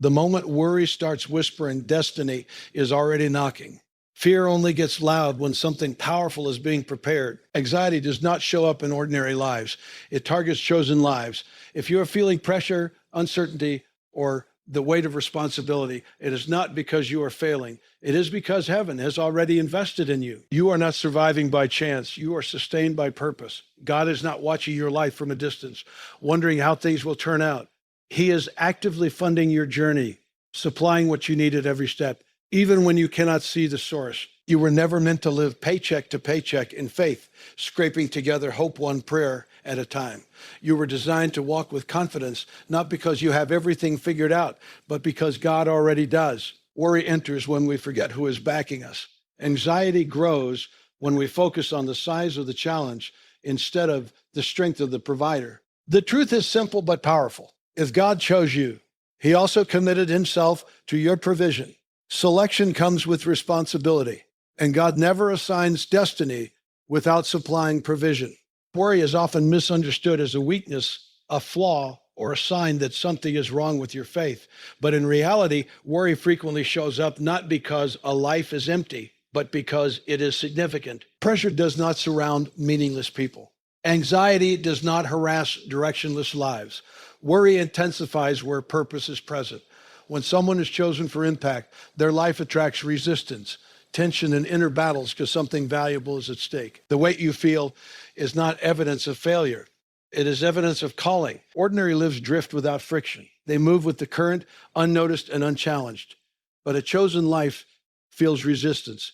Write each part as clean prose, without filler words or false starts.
The moment worry starts whispering, destiny is already knocking. Fear only gets loud when something powerful is being prepared. Anxiety does not show up in ordinary lives. It targets chosen lives. If you are feeling pressure, uncertainty, or the weight of responsibility, it is not because you are failing. It is because heaven has already invested in you. You are not surviving by chance. You are sustained by purpose. God is not watching your life from a distance, wondering how things will turn out. He is actively funding your journey, supplying what you need at every step, even when you cannot see the source. You were never meant to live paycheck to paycheck in faith, scraping together hope one prayer at a time. You were designed to walk with confidence, not because you have everything figured out, but because God already does. Worry enters when we forget who is backing us. Anxiety grows when we focus on the size of the challenge instead of the strength of the provider. The truth is simple but powerful. If God chose you, He also committed Himself to your provision. Selection comes with responsibility, and God never assigns destiny without supplying provision. Worry is often misunderstood as a weakness, a flaw, or a sign that something is wrong with your faith. But in reality, worry frequently shows up not because a life is empty, but because it is significant. Pressure does not surround meaningless people. Anxiety does not harass directionless lives. Worry intensifies where purpose is present. When someone is chosen for impact, their life attracts resistance, tension, and inner battles because something valuable is at stake. The weight you feel is not evidence of failure. It is evidence of calling. Ordinary lives drift without friction. They move with the current, unnoticed and unchallenged. But a chosen life feels resistance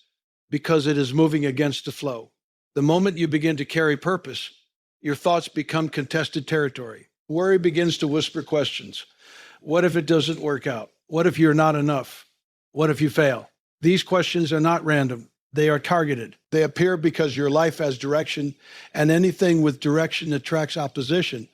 because it is moving against the flow. The moment you begin to carry purpose, your thoughts become contested territory. Worry begins to whisper questions. What if it doesn't work out? What if you're not enough? What if you fail? These questions are not random. They are targeted. They appear because your life has direction, and anything with direction attracts opposition.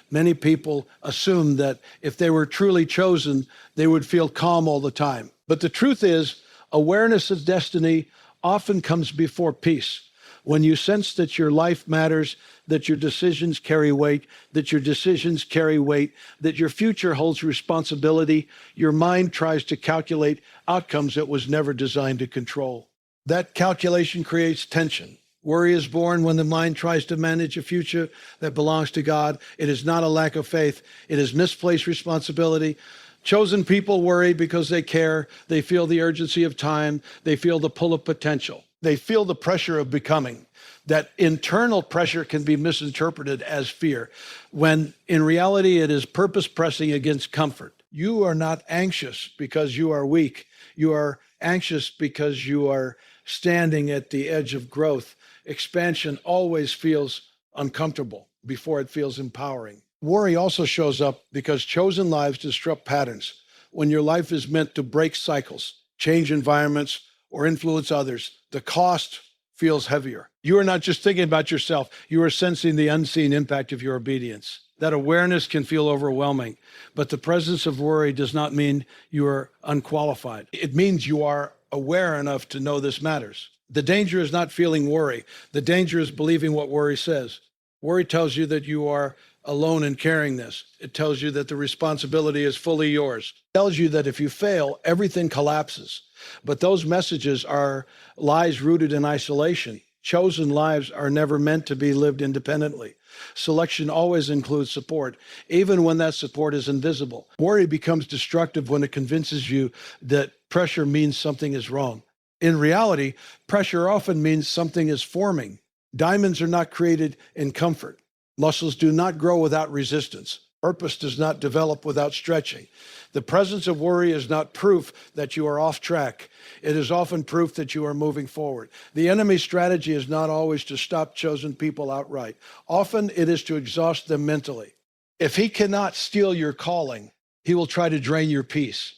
Many people assume that if they were truly chosen, they would feel calm all the time. But the truth is, awareness of destiny often comes before peace. When you sense that your life matters, that your decisions carry weight, that your future holds responsibility, your mind tries to calculate outcomes it was never designed to control. That calculation creates tension. Worry is born when the mind tries to manage a future that belongs to God. It is not a lack of faith. It is misplaced responsibility. Chosen people worry because they care. They feel the urgency of time. They feel the pull of potential. They feel the pressure of becoming. That internal pressure can be misinterpreted as fear, when in reality it is purpose pressing against comfort. You are not anxious because you are weak. You are anxious because you are standing at the edge of growth. Expansion always feels uncomfortable before it feels empowering. Worry also shows up because chosen lives disrupt patterns. When your life is meant to break cycles, change environments, or influence others, the cost feels heavier. You are not just thinking about yourself, you are sensing the unseen impact of your obedience. That awareness can feel overwhelming, but the presence of worry does not mean you are unqualified. It means you are aware enough to know this matters. The danger is not feeling worry. The danger is believing what worry says. Worry tells you that you are alone in carrying this. It tells you that the responsibility is fully yours. It tells you that if you fail, everything collapses. But those messages are lies rooted in isolation. Chosen lives are never meant to be lived independently. Selection always includes support, even when that support is invisible. Worry becomes destructive when it convinces you that pressure means something is wrong. In reality, pressure often means something is forming. Diamonds are not created in comfort. Muscles do not grow without resistance. Purpose does not develop without stretching. The presence of worry is not proof that you are off track. It is often proof that you are moving forward. The enemy's strategy is not always to stop chosen people outright. Often it is to exhaust them mentally. If he cannot steal your calling, he will try to drain your peace.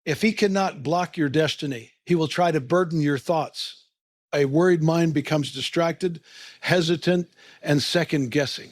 If he cannot block your destiny, he will try to burden your thoughts. A worried mind becomes distracted, hesitant, and second-guessing.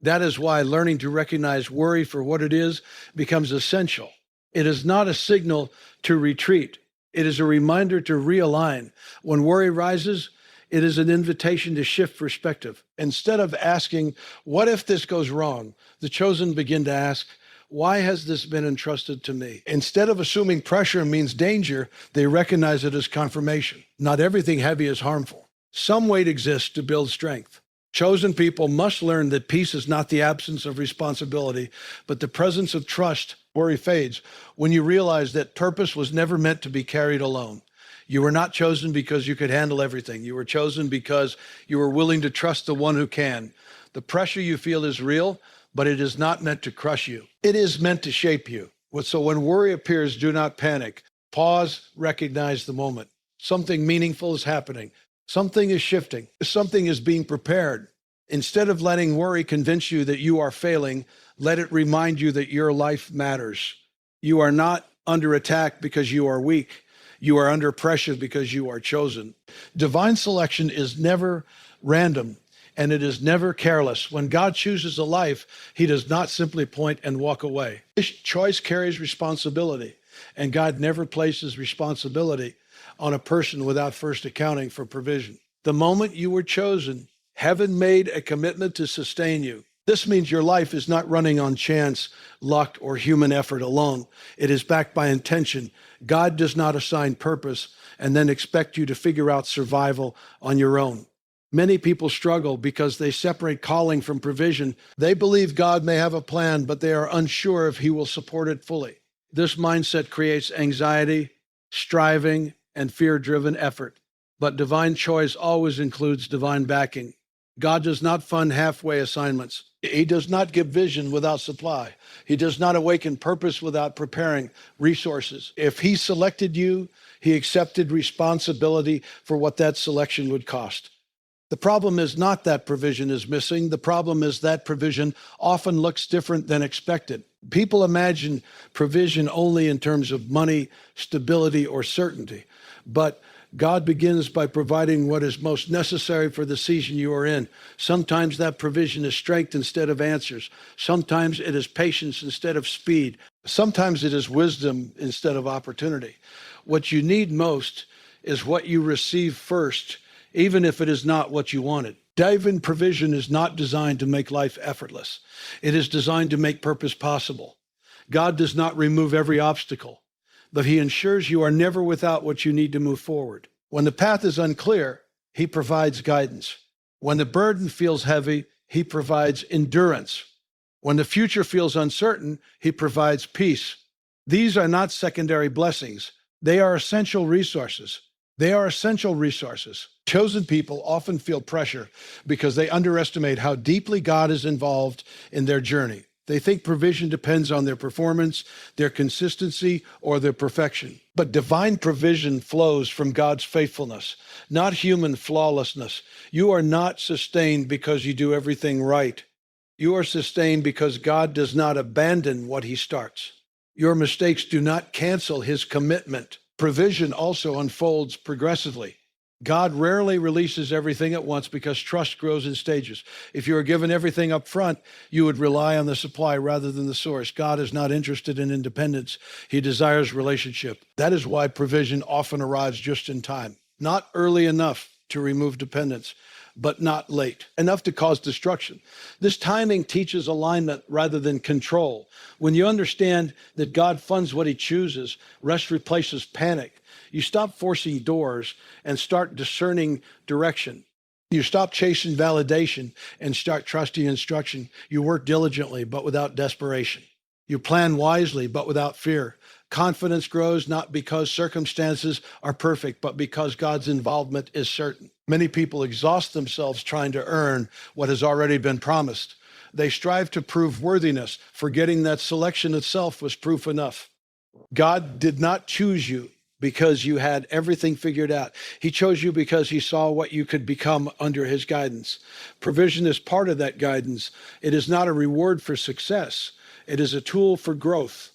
That is why learning to recognize worry for what it is becomes essential. It is not a signal to retreat. It is a reminder to realign. When worry rises, it is an invitation to shift perspective. Instead of asking, what if this goes wrong? The chosen begin to ask, Why has this been entrusted to me? Instead of assuming pressure means danger, they recognize it as confirmation. Not everything heavy is harmful. Some weight exists to build strength. Chosen people must learn that peace is not the absence of responsibility, but the presence of trust. Worry fades when you realize that purpose was never meant to be carried alone. You were not chosen because you could handle everything. You were chosen because you were willing to trust the one who can. The pressure you feel is real, but it is not meant to crush you. It is meant to shape you. So when worry appears, do not panic. Pause, recognize the moment. Something meaningful is happening. Something is shifting. Something is being prepared. Instead of letting worry convince you that you are failing, let it remind you that your life matters. You are not under attack because you are weak. You are under pressure because you are chosen. Divine selection is never random, and it is never careless. When God chooses a life, he does not simply point and walk away. This choice carries responsibility, and God never places responsibility on a person without first accounting for provision. The moment you were chosen, heaven made a commitment to sustain you. This means your life is not running on chance, luck, or human effort alone. It is backed by intention. God does not assign purpose and then expect you to figure out survival on your own. Many people struggle because they separate calling from provision. They believe God may have a plan, but they are unsure if he will support it fully. This mindset creates anxiety, striving, and fear-driven effort. But divine choice always includes divine backing. God does not fund halfway assignments. He does not give vision without supply. He does not awaken purpose without preparing resources. If he selected you, he accepted responsibility for what that selection would cost. The problem is not that provision is missing. The problem is that provision often looks different than expected. People imagine provision only in terms of money, stability, or certainty. But God begins by providing what is most necessary for the season you are in. Sometimes that provision is strength instead of answers. Sometimes it is patience instead of speed. Sometimes it is wisdom instead of opportunity. What you need most is what you receive first, even if it is not what you wanted. Divine provision is not designed to make life effortless. It is designed to make purpose possible. God does not remove every obstacle, but he ensures you are never without what you need to move forward. When the path is unclear, he provides guidance. When the burden feels heavy, he provides endurance. When the future feels uncertain, he provides peace. These are not secondary blessings. They are essential resources. They are essential resources. Chosen people often feel pressure because they underestimate how deeply God is involved in their journey. They think provision depends on their performance, their consistency, or their perfection. But divine provision flows from God's faithfulness, not human flawlessness. You are not sustained because you do everything right. You are sustained because God does not abandon what he starts. Your mistakes do not cancel his commitment. Provision also unfolds progressively. God rarely releases everything at once because trust grows in stages. If you were given everything up front, you would rely on the supply rather than the source. God is not interested in independence. He desires relationship. That is why provision often arrives just in time. Not early enough to remove dependence, but not late enough to cause destruction. This timing teaches alignment rather than control. When you understand that God funds what he chooses, rest replaces panic. You stop forcing doors and start discerning direction. You stop chasing validation and start trusting instruction. You work diligently, but without desperation. You plan wisely, but without fear. Confidence grows not because circumstances are perfect, but because God's involvement is certain. Many people exhaust themselves trying to earn what has already been promised. They strive to prove worthiness, forgetting that selection itself was proof enough. God did not choose you because you had everything figured out. He chose you because he saw what you could become under his guidance. Provision is part of that guidance. It is not a reward for success. It is a tool for growth.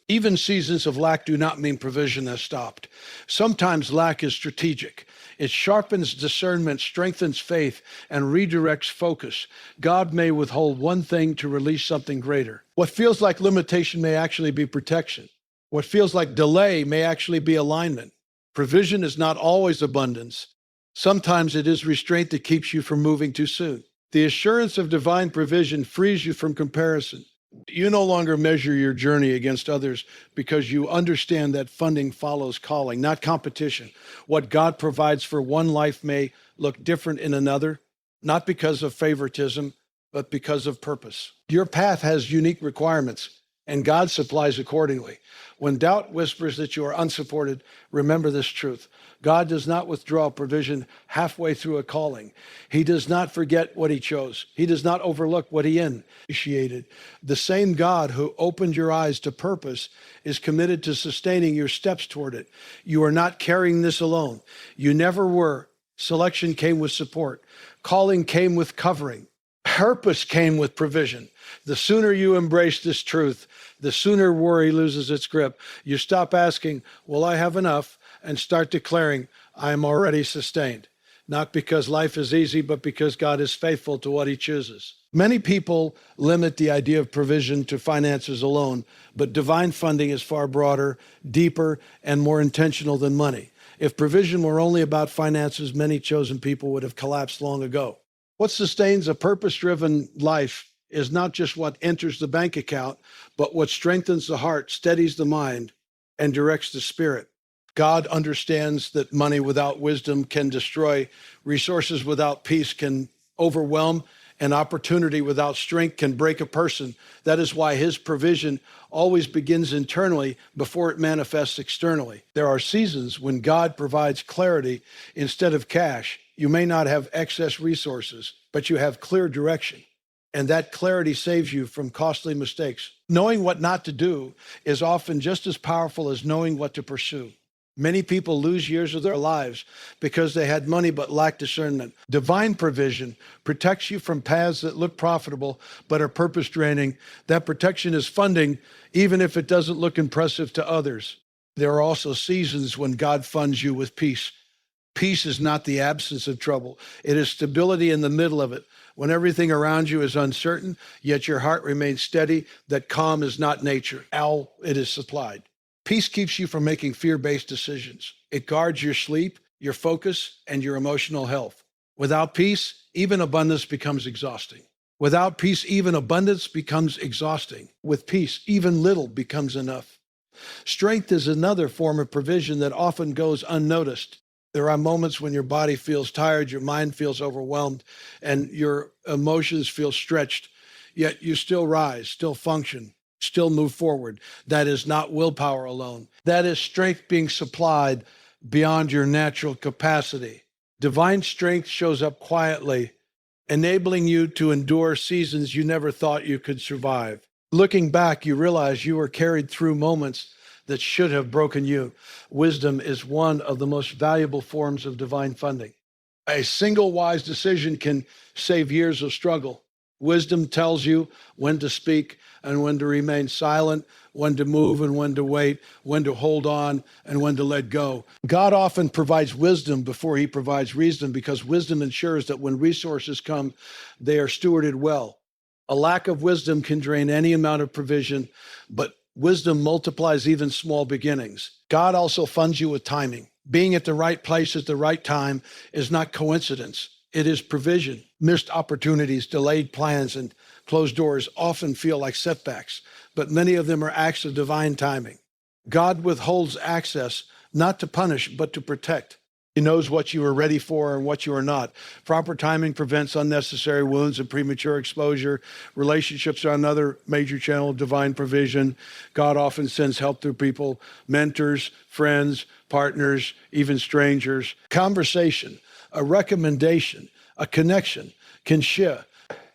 Even seasons of lack do not mean provision has stopped. Sometimes lack is strategic. It sharpens discernment, strengthens faith, and redirects focus. God may withhold one thing to release something greater. What feels like limitation may actually be protection. What feels like delay may actually be alignment. Provision is not always abundance. Sometimes it is restraint that keeps you from moving too soon. The assurance of divine provision frees you from comparison. You no longer measure your journey against others because you understand that funding follows calling, not competition. What God provides for one life may look different in another, not because of favoritism, but because of purpose. Your path has unique requirements, and God supplies accordingly. When doubt whispers that you are unsupported, remember this truth. God does not withdraw provision halfway through a calling. He does not forget what he chose. He does not overlook what he initiated. The same God who opened your eyes to purpose is committed to sustaining your steps toward it. You are not carrying this alone. You never were. Selection came with support. Calling came with covering. Purpose came with provision. The sooner you embrace this truth, the sooner worry loses its grip. You stop asking, will I have enough? And start declaring, I am already sustained. Not because life is easy, but because God is faithful to what he chooses. Many people limit the idea of provision to finances alone, but divine funding is far broader, deeper, and more intentional than money. If provision were only about finances, many chosen people would have collapsed long ago. What sustains a purpose-driven life is not just what enters the bank account, but what strengthens the heart, steadies the mind, and directs the spirit. God understands that money without wisdom can destroy, resources without peace can overwhelm, and opportunity without strength can break a person. That is why his provision always begins internally before it manifests externally. There are seasons when God provides clarity instead of cash. You may not have excess resources, but you have clear direction. And that clarity saves you from costly mistakes. Knowing what not to do is often just as powerful as knowing what to pursue. Many people lose years of their lives because they had money but lacked discernment. Divine provision protects you from paths that look profitable but are purpose draining. That protection is funding, even if it doesn't look impressive to others. There are also seasons when God funds you with peace. Peace is not the absence of trouble. It is stability in the middle of it. When everything around you is uncertain, yet your heart remains steady, that calm is not nature. It is supplied. Peace keeps you from making fear-based decisions. It guards your sleep, your focus, and your emotional health. Without peace, even abundance becomes exhausting. Without peace, even abundance becomes exhausting. With peace, even little becomes enough. Strength is another form of provision that often goes unnoticed. There are moments when your body feels tired, your mind feels overwhelmed, and your emotions feel stretched, yet you still rise, still function, still move forward. That is not willpower alone. That is strength being supplied beyond your natural capacity. Divine strength shows up quietly, enabling you to endure seasons you never thought you could survive. Looking back, you realize you were carried through moments that should have broken you. Wisdom is one of the most valuable forms of divine funding. A single wise decision can save years of struggle. Wisdom tells you when to speak and when to remain silent, when to move and when to wait, when to hold on and when to let go. God often provides wisdom before he provides reason, because wisdom ensures that when resources come, they are stewarded well. A lack of wisdom can drain any amount of provision, but wisdom multiplies even small beginnings. God also funds you with timing. Being at the right place at the right time is not coincidence. It is provision. Missed opportunities, delayed plans, and closed doors often feel like setbacks, but many of them are acts of divine timing. God withholds access not to punish, but to protect. He knows what you are ready for and what you are not. Proper timing prevents unnecessary wounds and premature exposure. Relationships are another major channel of divine provision. God often sends help through people, mentors, friends, partners, even strangers. Conversation, a recommendation, a connection can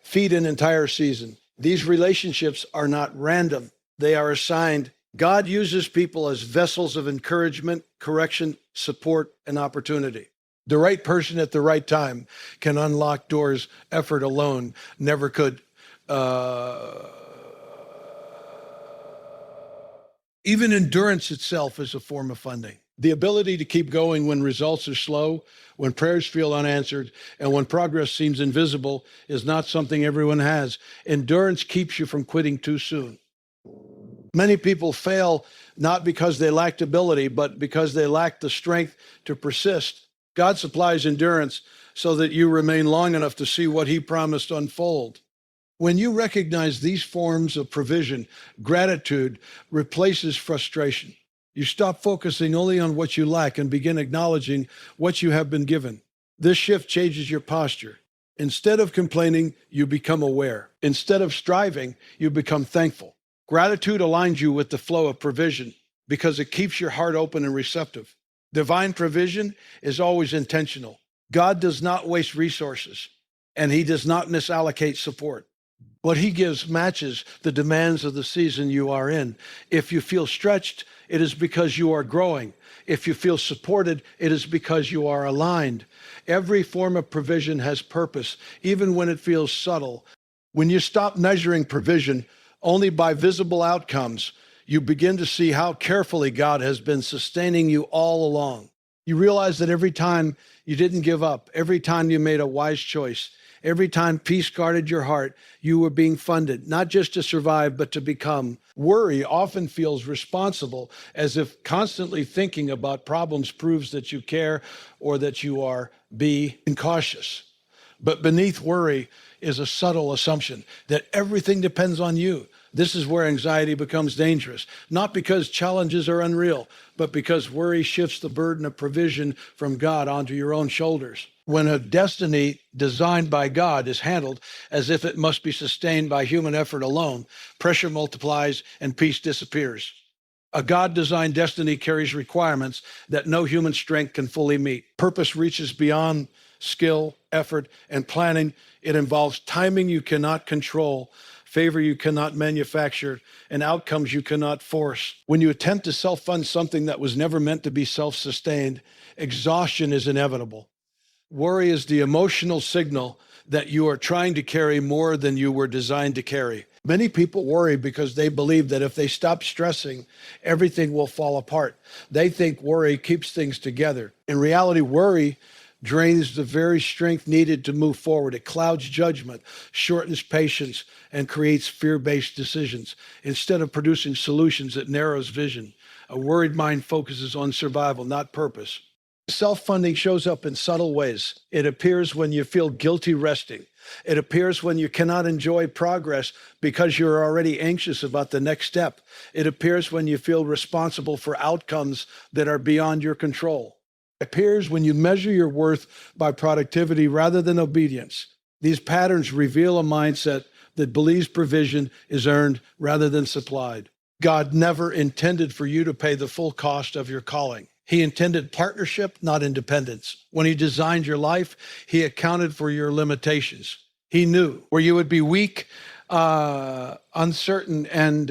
feed an entire season. These relationships are not random. They are assigned. God uses people as vessels of encouragement, correction, support, and opportunity. The right person at the right time can unlock doors effort alone never could. Even endurance itself is a form of funding. The ability to keep going when results are slow, when prayers feel unanswered, and when progress seems invisible is not something everyone has. Endurance keeps you from quitting too soon. Many people fail not because they lacked ability, but because they lacked the strength to persist. God supplies endurance so that you remain long enough to see what he promised unfold. When you recognize these forms of provision, gratitude replaces frustration. You stop focusing only on what you lack and begin acknowledging what you have been given. This shift changes your posture. Instead of complaining, you become aware. Instead of striving, you become thankful. Gratitude aligns you with the flow of provision because it keeps your heart open and receptive. Divine provision is always intentional. God does not waste resources, and he does not misallocate support. What he gives matches the demands of the season you are in. If you feel stretched, it is because you are growing. If you feel supported, it is because you are aligned. Every form of provision has purpose, even when it feels subtle. When you stop measuring provision only by visible outcomes, you begin to see how carefully God has been sustaining you all along. You realize that every time you didn't give up, every time you made a wise choice, every time peace guarded your heart, you were being funded, not just to survive, but to become. Worry often feels responsible, as if constantly thinking about problems proves that you care or that you are being cautious. But beneath worry is a subtle assumption that everything depends on you. This is where anxiety becomes dangerous, not because challenges are unreal, but because worry shifts the burden of provision from God onto your own shoulders. When a destiny designed by God is handled as if it must be sustained by human effort alone, pressure multiplies and peace disappears. A God-designed destiny carries requirements that no human strength can fully meet. Purpose reaches beyond skill, effort, and planning. It involves timing you cannot control, favor you cannot manufacture, and outcomes you cannot force. When you attempt to self-fund something that was never meant to be self-sustained, exhaustion is inevitable. Worry is the emotional signal that you are trying to carry more than you were designed to carry. Many people worry because they believe that if they stop stressing, everything will fall apart. They think worry keeps things together. In reality, worry drains the very strength needed to move forward. It clouds judgment, shortens patience, and creates fear-based decisions. Instead of producing solutions, it narrows vision. A worried mind focuses on survival, not purpose. Self-funding shows up in subtle ways. It appears when you feel guilty resting. It appears when you cannot enjoy progress because you're already anxious about the next step. It appears when you feel responsible for outcomes that are beyond your control. It appears when you measure your worth by productivity rather than obedience. These patterns reveal a mindset that believes provision is earned rather than supplied. God never intended for you to pay the full cost of your calling. He intended partnership, not independence. When he designed your life, he accounted for your limitations. He knew where you would be weak, uncertain, and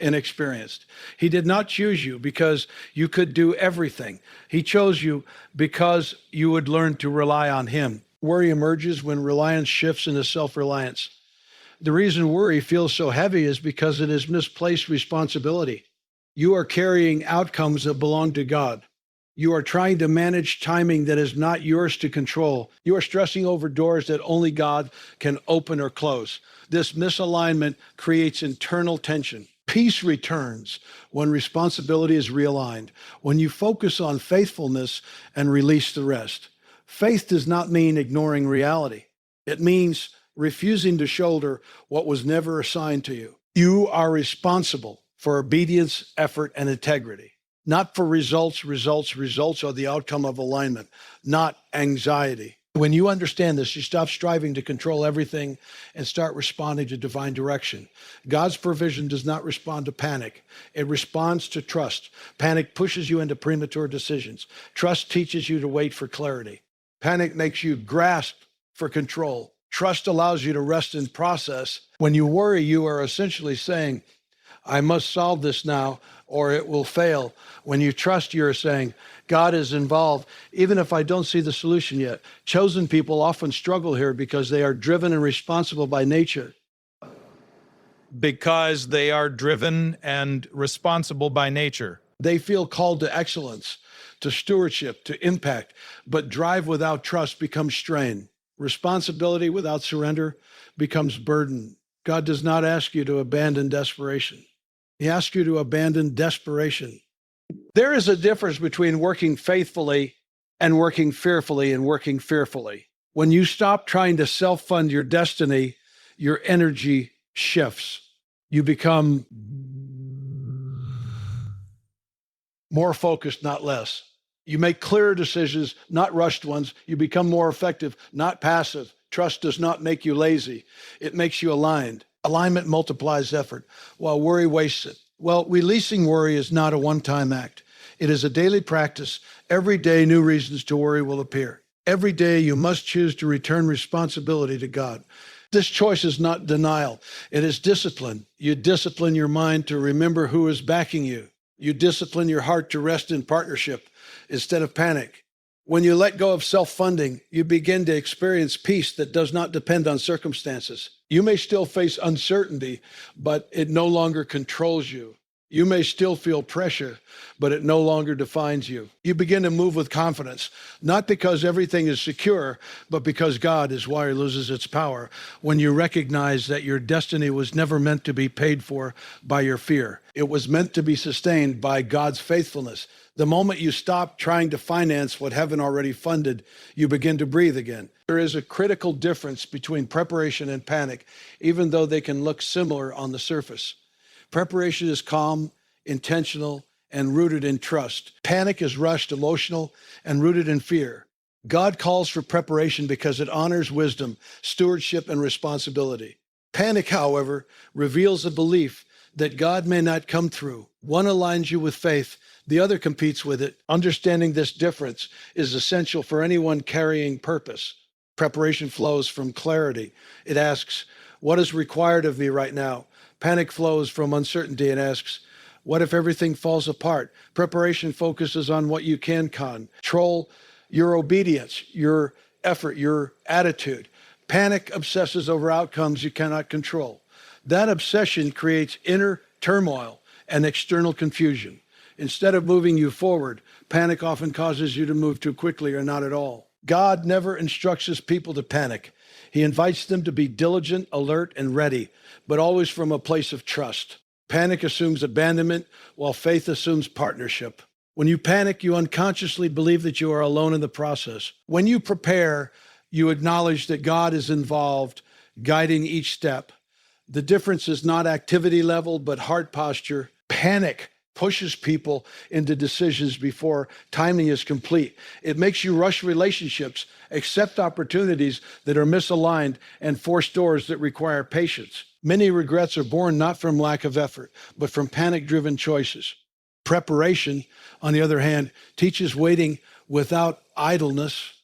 inexperienced. He did not choose you because you could do everything. He chose you because you would learn to rely on him. Worry emerges when reliance shifts into self-reliance. The reason worry feels so heavy is because it is misplaced responsibility. You are carrying outcomes that belong to God. You are trying to manage timing that is not yours to control. You are stressing over doors that only God can open or close. This misalignment creates internal tension. Peace returns when responsibility is realigned, when you focus on faithfulness and release the rest. Faith does not mean ignoring reality. It means refusing to shoulder what was never assigned to you. You are responsible for obedience, effort, and integrity, not for results. Results are the outcome of alignment, not anxiety. When you understand this, you stop striving to control everything and start responding to divine direction. God's provision does not respond to panic. It responds to trust. Panic pushes you into premature decisions. Trust teaches you to wait for clarity. Panic makes you grasp for control. Trust allows you to rest in process. When you worry, you are essentially saying, I must solve this now or it will fail. When you trust, you're saying, God is involved, even if I don't see the solution yet. Chosen people often struggle here because they are driven and responsible by nature. Because they are driven and responsible by nature. They feel called to excellence, to stewardship, to impact, but drive without trust becomes strain. Responsibility without surrender becomes burden. God does not ask you to abandon desperation. He asks you to abandon desperation. There is a difference between working faithfully and working fearfully and working fearfully. When you stop trying to self-fund your destiny, your energy shifts. You become more focused, not less. You make clearer decisions, not rushed ones. You become more effective, not passive. Trust does not make you lazy. It makes you aligned. Alignment multiplies effort, while worry wastes it. Well, releasing worry is not a one-time act. It is a daily practice. Every day, new reasons to worry will appear. Every day, you must choose to return responsibility to God. This choice is not denial. It is discipline. You discipline your mind to remember who is backing you. You discipline your heart to rest in partnership instead of panic. When you let go of self-funding, you begin to experience peace that does not depend on circumstances. You may still face uncertainty, but it no longer controls you. You may still feel pressure, but it no longer defines you. You begin to move with confidence, not because everything is secure, but because God is why it loses its power. When you recognize that your destiny was never meant to be paid for by your fear, it was meant to be sustained by God's faithfulness. The moment you stop trying to finance what heaven already funded, you begin to breathe again. There is a critical difference between preparation and panic, even though they can look similar on the surface. Preparation is calm, intentional, and rooted in trust. Panic is rushed, emotional, and rooted in fear. God calls for preparation because it honors wisdom, stewardship, and responsibility. Panic, however, reveals a belief that God may not come through. One aligns you with faith, the other competes with it. Understanding this difference is essential for anyone carrying purpose. Preparation flows from clarity. It asks, what is required of me right now? Panic flows from uncertainty and asks, what if everything falls apart? Preparation focuses on what you can control, your obedience, your effort, your attitude. Panic obsesses over outcomes you cannot control. That obsession creates inner turmoil and external confusion. Instead of moving you forward, panic often causes you to move too quickly or not at all. God never instructs his people to panic. He invites them to be diligent, alert, and ready, but always from a place of trust. Panic assumes abandonment, while faith assumes partnership. When you panic, you unconsciously believe that you are alone in the process. When you prepare, you acknowledge that God is involved, guiding each step. The difference is not activity level, but heart posture. Panic pushes people into decisions before timing is complete. It makes you rush relationships, accept opportunities that are misaligned, and force doors that require patience. Many regrets are born not from lack of effort, but from panic-driven choices. Preparation, on the other hand, teaches waiting without idleness.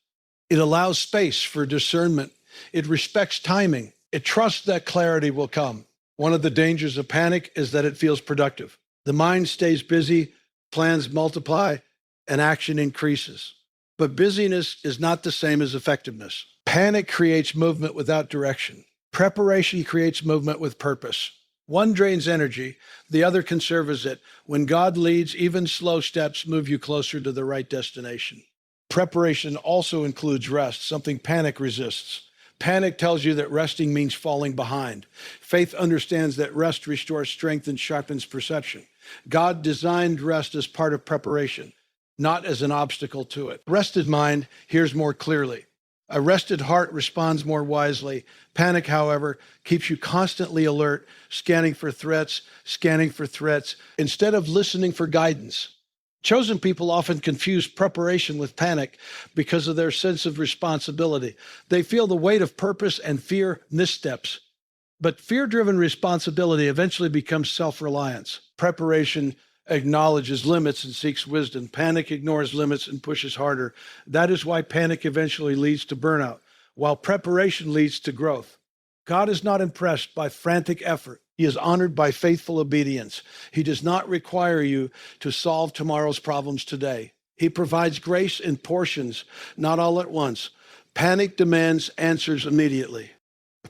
It allows space for discernment. It respects timing. It trusts that clarity will come. One of the dangers of panic is that it feels productive. The mind stays busy, plans multiply, and action increases. But busyness is not the same as effectiveness. Panic creates movement without direction. Preparation creates movement with purpose. One drains energy, the other conserves it. When God leads, even slow steps move you closer to the right destination. Preparation also includes rest, something panic resists. Panic tells you that resting means falling behind. Faith understands that rest restores strength and sharpens perception. God designed rest as part of preparation, not as an obstacle to it. Rested mind hears more clearly. A rested heart responds more wisely. Panic, however, keeps you constantly alert, scanning for threats, instead of listening for guidance. Chosen people often confuse preparation with panic because of their sense of responsibility. They feel the weight of purpose and fear missteps. But fear-driven responsibility eventually becomes self-reliance. Preparation acknowledges limits and seeks wisdom. Panic ignores limits and pushes harder. That is why panic eventually leads to burnout, while preparation leads to growth. God is not impressed by frantic effort. He is honored by faithful obedience. He does not require you to solve tomorrow's problems today. He provides grace in portions, not all at once. Panic demands answers immediately.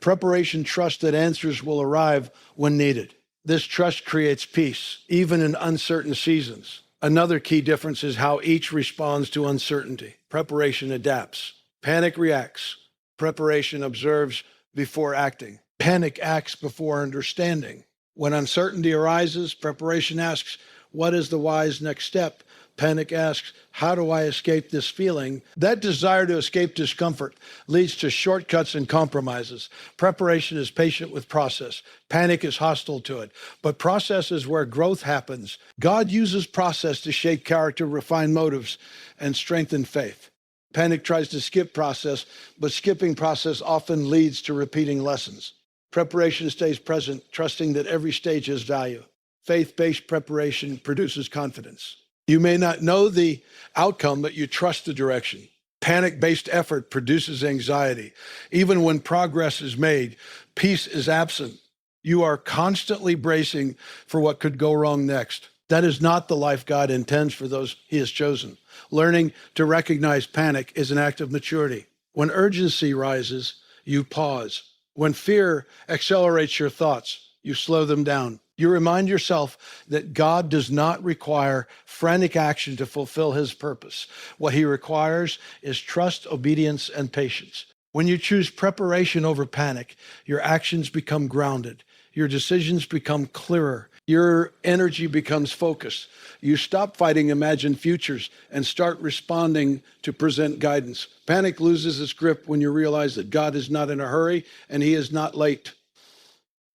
Preparation trusts that answers will arrive when needed. This trust creates peace, even in uncertain seasons. Another key difference is how each responds to uncertainty. Preparation adapts. Panic reacts. Preparation observes before acting. Panic acts before understanding. When uncertainty arises, preparation asks, What is the wise next step? Panic asks, how do I escape this feeling? That desire to escape discomfort leads to shortcuts and compromises. Preparation is patient with process. Panic is hostile to it. But process is where growth happens. God uses process to shape character, refine motives, and strengthen faith. Panic tries to skip process, but skipping process often leads to repeating lessons. Preparation stays present, trusting that every stage has value. Faith-based preparation produces confidence. You may not know the outcome, but you trust the direction. Panic-based effort produces anxiety. Even when progress is made, peace is absent. You are constantly bracing for what could go wrong next. That is not the life God intends for those He has chosen. Learning to recognize panic is an act of maturity. When urgency rises, you pause. When fear accelerates your thoughts, you slow them down. You remind yourself that God does not require frantic action to fulfill His purpose. What He requires is trust, obedience, and patience. When you choose preparation over panic, your actions become grounded. Your decisions become clearer. Your energy becomes focused. You stop fighting imagined futures and start responding to present guidance. Panic loses its grip when you realize that God is not in a hurry and He is not late.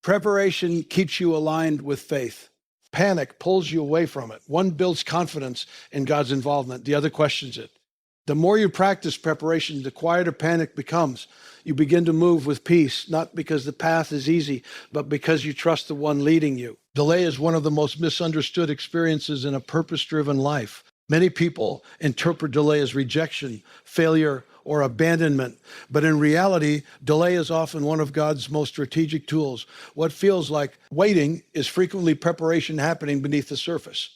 Preparation keeps you aligned with faith. Panic pulls you away from it. One builds confidence in God's involvement. The other questions it. The more you practice preparation, the quieter panic becomes. You begin to move with peace, not because the path is easy, but because you trust the one leading you. Delay is one of the most misunderstood experiences in a purpose-driven life. Many people interpret delay as rejection, failure, or abandonment. But in reality, delay is often one of God's most strategic tools. What feels like waiting is frequently preparation happening beneath the surface.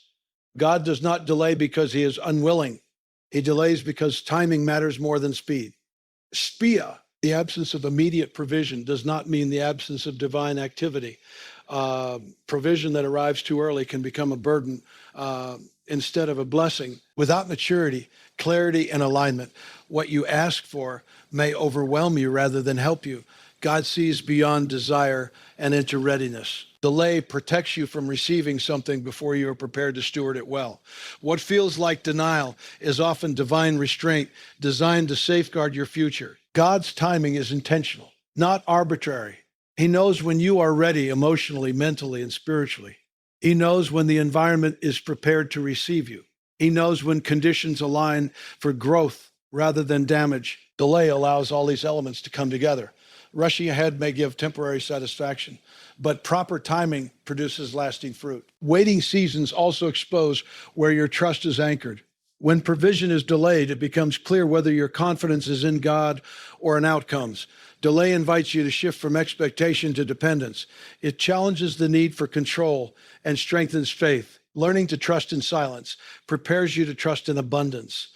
God does not delay because He is unwilling. He delays because timing matters more than speed. Spia, the absence of immediate provision, does not mean the absence of divine activity. Provision that arrives too early can become a burden instead of a blessing. Without maturity, clarity, and alignment, what you ask for may overwhelm you rather than help you. God sees beyond desire and into readiness. Delay protects you from receiving something before you are prepared to steward it well. What feels like denial is often divine restraint designed to safeguard your future. God's timing is intentional, not arbitrary. He knows when you are ready emotionally, mentally, and spiritually. He knows when the environment is prepared to receive you. He knows when conditions align for growth rather than damage. Delay allows all these elements to come together. Rushing ahead may give temporary satisfaction, but proper timing produces lasting fruit. Waiting seasons also expose where your trust is anchored. When provision is delayed, it becomes clear whether your confidence is in God or in outcomes. Delay invites you to shift from expectation to dependence. It challenges the need for control and strengthens faith. Learning to trust in silence prepares you to trust in abundance.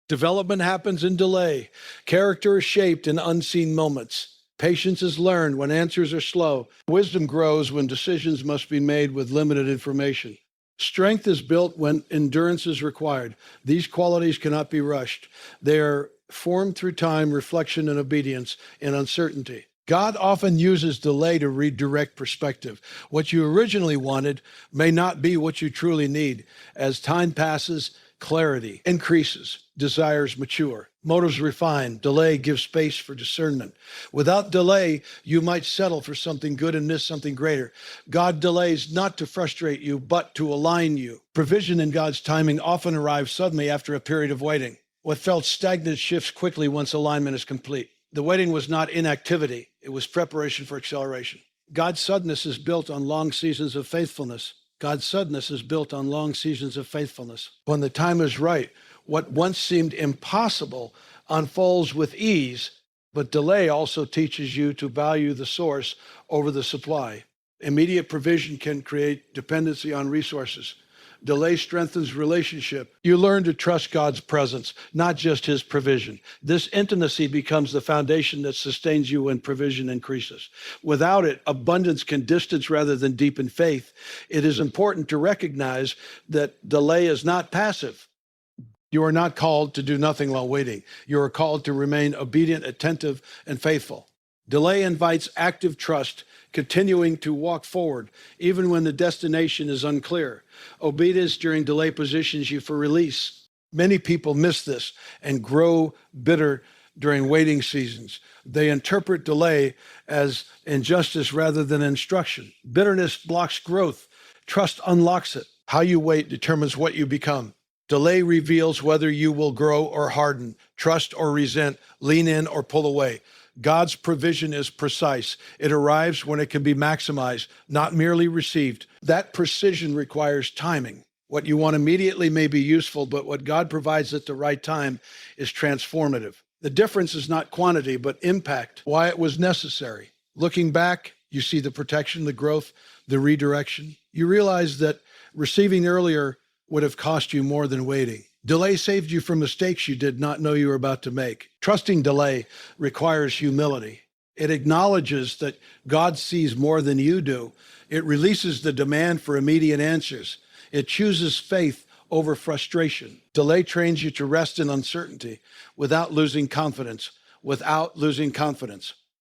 Development happens in delay. Character is shaped in unseen moments. Patience is learned when answers are slow. Wisdom grows when decisions must be made with limited information. Strength is built when endurance is required. These qualities cannot be rushed. They are formed through time, reflection, and obedience in uncertainty. God often uses delay to redirect perspective. What you originally wanted may not be what you truly need. As time passes, clarity increases, desires mature, motives refine, delay gives space for discernment. Without delay, you might settle for something good and miss something greater. God delays not to frustrate you, but to align you. Provision in God's timing often arrives suddenly after a period of waiting. What felt stagnant shifts quickly once alignment is complete. The waiting was not inactivity, it was preparation for acceleration. God's suddenness is built on long seasons of faithfulness. God's suddenness is built on long seasons of faithfulness. When the time is right, what once seemed impossible unfolds with ease, but delay also teaches you to value the source over the supply. Immediate provision can create dependency on resources. Delay strengthens relationship. You learn to trust God's presence, not just His provision. This intimacy becomes the foundation that sustains you when provision increases. Without it, abundance can distance rather than deepen faith. It is important to recognize that delay is not passive. You are not called to do nothing while waiting. You are called to remain obedient, attentive, and faithful. Delay invites active trust, continuing to walk forward, even when the destination is unclear. Obedience during delay positions you for release. Many people miss this and grow bitter during waiting seasons. They interpret delay as injustice rather than instruction. Bitterness blocks growth. Trust unlocks it. How you wait determines what you become. Delay reveals whether you will grow or harden, trust or resent, lean in or pull away. God's provision is precise. It arrives when it can be maximized, not merely received. That precision requires timing. What you want immediately may be useful, but what God provides at the right time is transformative. The difference is not quantity, but impact, why it was necessary. Looking back, you see the protection, the growth, the redirection. You realize that receiving earlier would have cost you more than waiting. Delay saved you from mistakes you did not know you were about to make. Trusting delay requires humility. It acknowledges that God sees more than you do. It releases the demand for immediate answers. It chooses faith over frustration. Delay trains you to rest in uncertainty without losing confidence.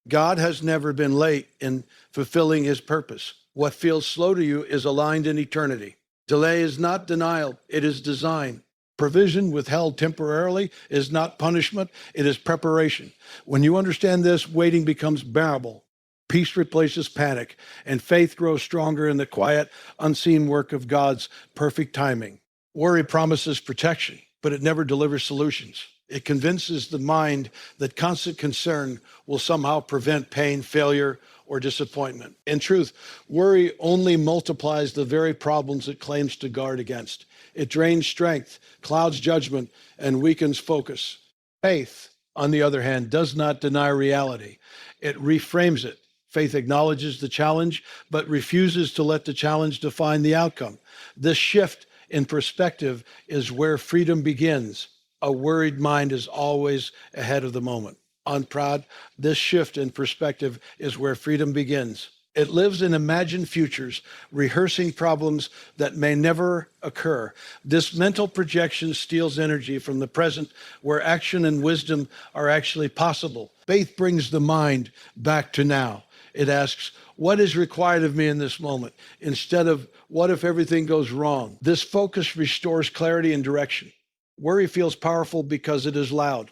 God has never been late in fulfilling his purpose. What feels slow to you is aligned in eternity. Delay is not denial, it is design. Provision withheld temporarily is not punishment, it is preparation. When you understand this, waiting becomes bearable. Peace replaces panic, and faith grows stronger in the quiet, unseen work of God's perfect timing. Worry promises protection, but it never delivers solutions. It convinces the mind that constant concern will somehow prevent pain, failure, or disappointment. In truth, worry only multiplies the very problems it claims to guard against. It drains strength, clouds judgment, and weakens focus. Faith, on the other hand, does not deny reality. It reframes it. Faith acknowledges the challenge, but refuses to let the challenge define the outcome. This shift in perspective is where freedom begins. A worried mind is always ahead of the moment. Unproud, this shift in perspective is where freedom begins. It lives in imagined futures, rehearsing problems that may never occur. This mental projection steals energy from the present, where action and wisdom are actually possible. Faith brings the mind back to now. It asks, what is required of me in this moment? Instead of, what if everything goes wrong? This focus restores clarity and direction. Worry feels powerful because it is loud.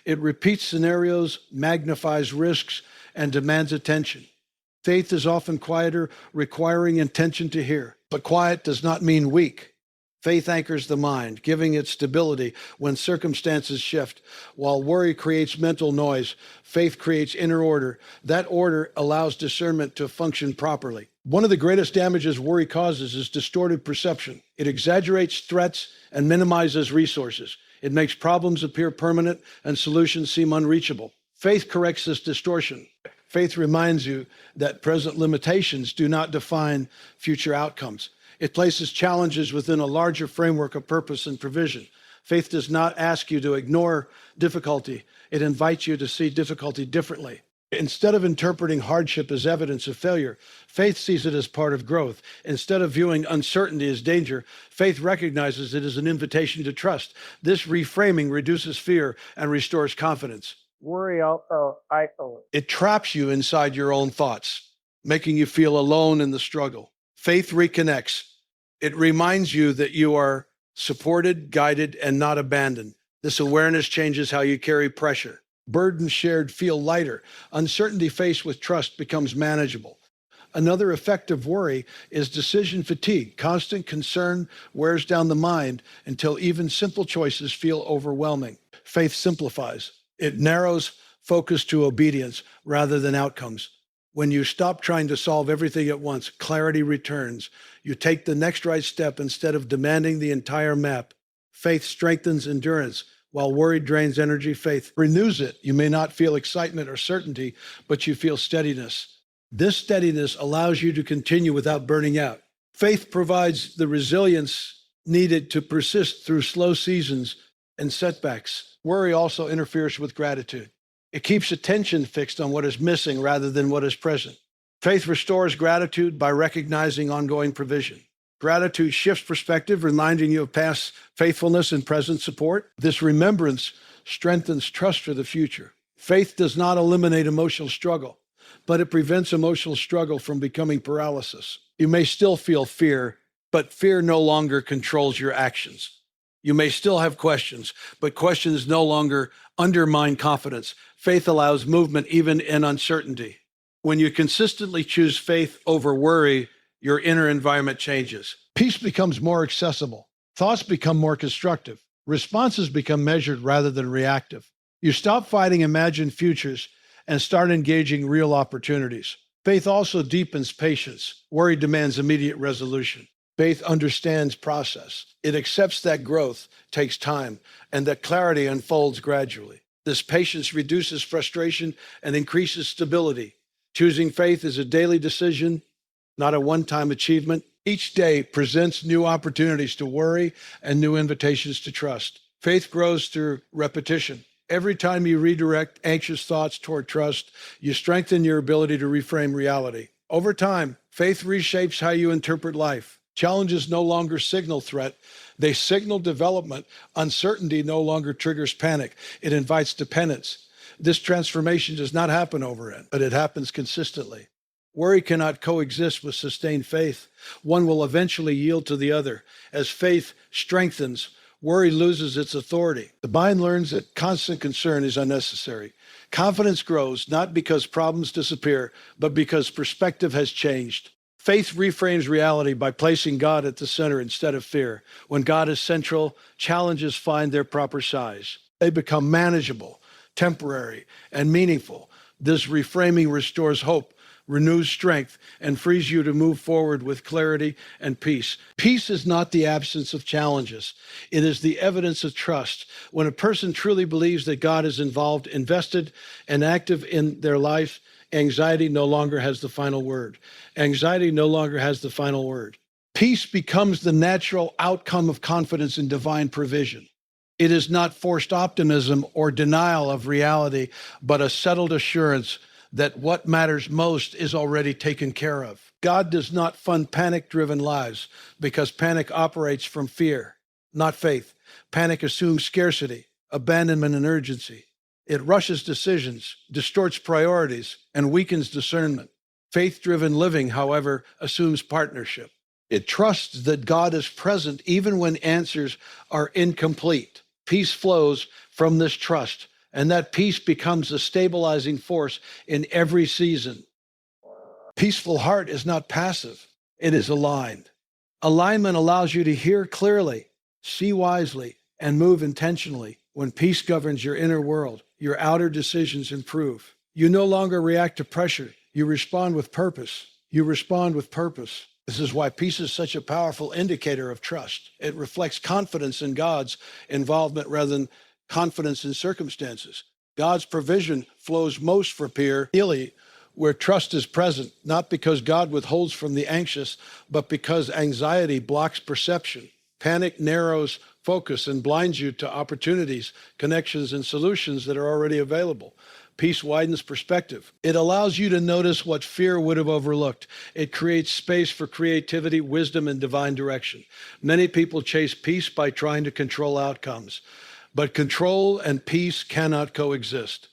It repeats scenarios, magnifies risks, and demands attention. Faith is often quieter, requiring intention to hear. But quiet does not mean weak. Faith anchors the mind, giving it stability when circumstances shift. While worry creates mental noise, faith creates inner order. That order allows discernment to function properly. One of the greatest damages worry causes is distorted perception. It exaggerates threats and minimizes resources. It makes problems appear permanent and solutions seem unreachable. Faith corrects this distortion. Faith reminds you that present limitations do not define future outcomes. It places challenges within a larger framework of purpose and provision. Faith does not ask you to ignore difficulty. It invites you to see difficulty differently. Instead of interpreting hardship as evidence of failure, faith sees it as part of growth. Instead of viewing uncertainty as danger, faith recognizes it as an invitation to trust. This reframing reduces fear and restores confidence. Worry also isolates. It traps you inside your own thoughts, making you feel alone in the struggle. Faith reconnects. It reminds you that you are supported, guided, and not abandoned. This awareness changes how you carry pressure. Burdens shared feel lighter. Uncertainty faced with trust becomes manageable. Another effect of worry is decision fatigue. Constant concern wears down the mind until even simple choices feel overwhelming. Faith simplifies. It narrows focus to obedience rather than outcomes. When you stop trying to solve everything at once, clarity returns. You take the next right step instead of demanding the entire map. Faith strengthens endurance. While worry drains energy, faith renews it. You may not feel excitement or certainty, but you feel steadiness. This steadiness allows you to continue without burning out. Faith provides the resilience needed to persist through slow seasons and setbacks. Worry also interferes with gratitude. It keeps attention fixed on what is missing rather than what is present. Faith restores gratitude by recognizing ongoing provision. Gratitude shifts perspective, reminding you of past faithfulness and present support. This remembrance strengthens trust for the future. Faith does not eliminate emotional struggle, but it prevents emotional struggle from becoming paralysis. You may still feel fear, but fear no longer controls your actions. You may still have questions, but questions no longer undermine confidence. Faith allows movement even in uncertainty. When you consistently choose faith over worry, your inner environment changes. Peace becomes more accessible. Thoughts become more constructive. Responses become measured rather than reactive. You stop fighting imagined futures and start engaging real opportunities. Faith also deepens patience. Worry demands immediate resolution. Faith understands process. It accepts that growth takes time and that clarity unfolds gradually. This patience reduces frustration and increases stability. Choosing faith is a daily decision, not a one-time achievement. Each day presents new opportunities to worry and new invitations to trust. Faith grows through repetition. Every time you redirect anxious thoughts toward trust, you strengthen your ability to reframe reality. Over time, faith reshapes how you interpret life. Challenges no longer signal threat, they signal development. Uncertainty no longer triggers panic, it invites dependence. This transformation does not happen overnight, but it happens consistently. Worry cannot coexist with sustained faith. One will eventually yield to the other. As faith strengthens, worry loses its authority. The mind learns that constant concern is unnecessary. Confidence grows not because problems disappear, but because perspective has changed. Faith reframes reality by placing God at the center instead of fear. When God is central, challenges find their proper size. They become manageable, temporary, and meaningful. This reframing restores hope, renews strength, and frees you to move forward with clarity and peace. Peace is not the absence of challenges. It is the evidence of trust. When a person truly believes that God is involved, invested, and active in their life, anxiety no longer has the final word. Anxiety no longer has the final word. Peace becomes the natural outcome of confidence in divine provision. It is not forced optimism or denial of reality, but a settled assurance that what matters most is already taken care of. God does not fund panic-driven lives because panic operates from fear, not faith. Panic assumes scarcity, abandonment, and urgency. It rushes decisions, distorts priorities, and weakens discernment. Faith-driven living, however, assumes partnership. It trusts that God is present even when answers are incomplete. Peace flows from this trust, and that peace becomes a stabilizing force in every season. Peaceful heart is not passive, it is aligned. Alignment allows you to hear clearly, see wisely, and move intentionally. When peace governs your inner world, your outer decisions improve. You no longer react to pressure, you respond with purpose. You respond with purpose. This is why peace is such a powerful indicator of trust. It reflects confidence in God's involvement rather than confidence in circumstances. God's provision flows most for peer healing, where trust is present, not because God withholds from the anxious, but because anxiety blocks perception. Panic narrows focus and blinds you to opportunities, connections, and solutions that are already available. Peace widens perspective. It allows you to notice what fear would have overlooked. It creates space for creativity, wisdom, and divine direction. Many people chase peace by trying to control outcomes, but control and peace cannot coexist.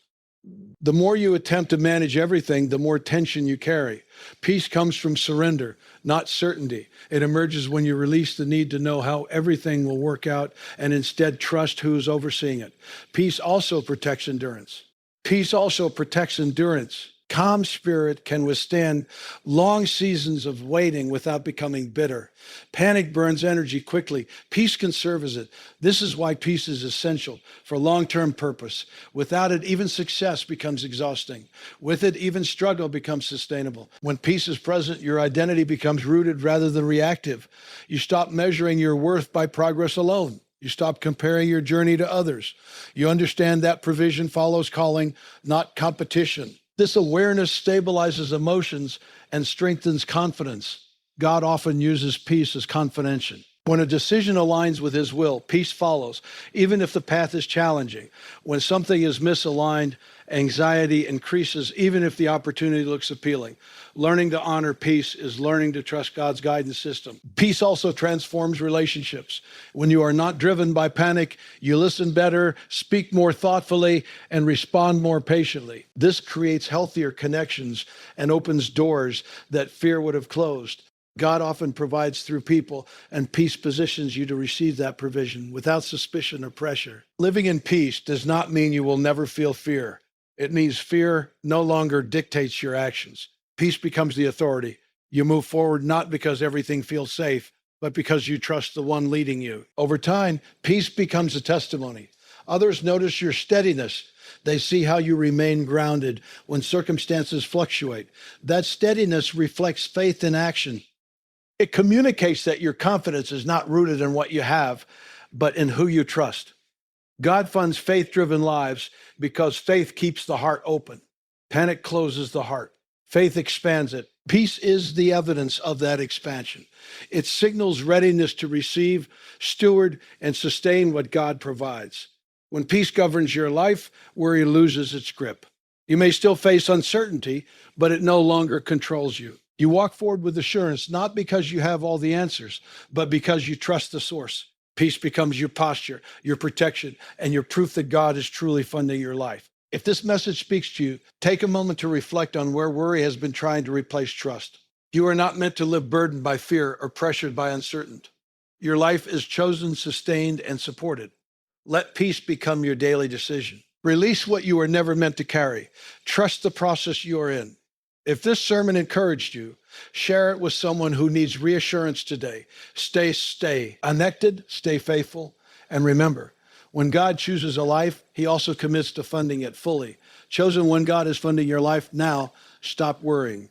The more you attempt to manage everything, the more tension you carry. Peace comes from surrender, not certainty. It emerges when you release the need to know how everything will work out and instead trust who's overseeing it. Peace also protects endurance. Peace also protects endurance. Calm spirit can withstand long seasons of waiting without becoming bitter. Panic burns energy quickly. Peace conserves it. This is why peace is essential for long-term purpose. Without it, even success becomes exhausting. With it, even struggle becomes sustainable. When peace is present, your identity becomes rooted rather than reactive. You stop measuring your worth by progress alone. You stop comparing your journey to others. You understand that provision follows calling, not competition. This awareness stabilizes emotions and strengthens confidence. God often uses peace as confirmation. When a decision aligns with his will, peace follows, even if the path is challenging. When something is misaligned, anxiety increases, even if the opportunity looks appealing. Learning to honor peace is learning to trust God's guidance system. Peace also transforms relationships. When you are not driven by panic, you listen better, speak more thoughtfully, and respond more patiently. This creates healthier connections and opens doors that fear would have closed. God often provides through people, and peace positions you to receive that provision without suspicion or pressure. Living in peace does not mean you will never feel fear. It means fear no longer dictates your actions. Peace becomes the authority. You move forward not because everything feels safe, but because you trust the one leading you. Over time, peace becomes a testimony. Others notice your steadiness. They see how you remain grounded when circumstances fluctuate. That steadiness reflects faith in action. It communicates that your confidence is not rooted in what you have, but in who you trust. God funds faith-driven lives because faith keeps the heart open. Panic closes the heart. Faith expands it. Peace is the evidence of that expansion. It signals readiness to receive, steward, and sustain what God provides. When peace governs your life, worry loses its grip. You may still face uncertainty, but it no longer controls you. You walk forward with assurance, not because you have all the answers, but because you trust the source. Peace becomes your posture, your protection, and your proof that God is truly funding your life. If this message speaks to you, take a moment to reflect on where worry has been trying to replace trust. You are not meant to live burdened by fear or pressured by uncertainty. Your life is chosen, sustained, and supported. Let peace become your daily decision. Release what you are never meant to carry. Trust the process you are in. If this sermon encouraged you, share it with someone who needs reassurance today. Stay connected, stay faithful, and remember, when God chooses a life, he also commits to funding it fully. Chosen when God is funding your life now, stop worrying.